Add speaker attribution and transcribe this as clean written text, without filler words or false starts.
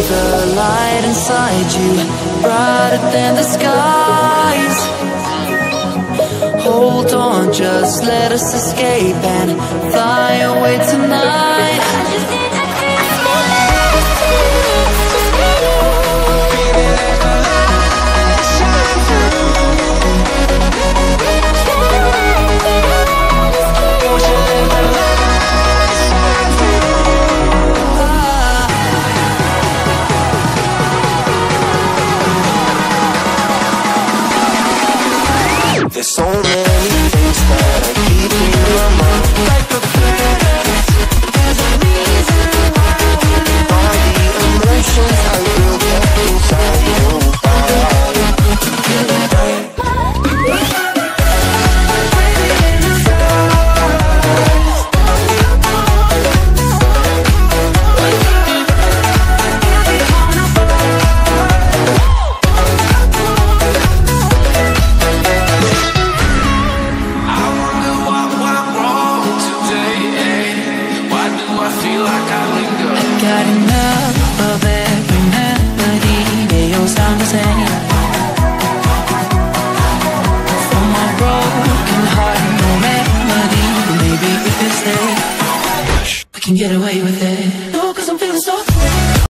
Speaker 1: the light inside you, brighter than the skies. Hold on, just let us escape and fly away tonight.
Speaker 2: There's so many things that I keep in my mind, like the past. There's a reason why all the emotions I will get inside your body.
Speaker 1: Got enough of every melody that your sound the same. For my broken heart, no remedy. Maybe if you stay, we can get away with it.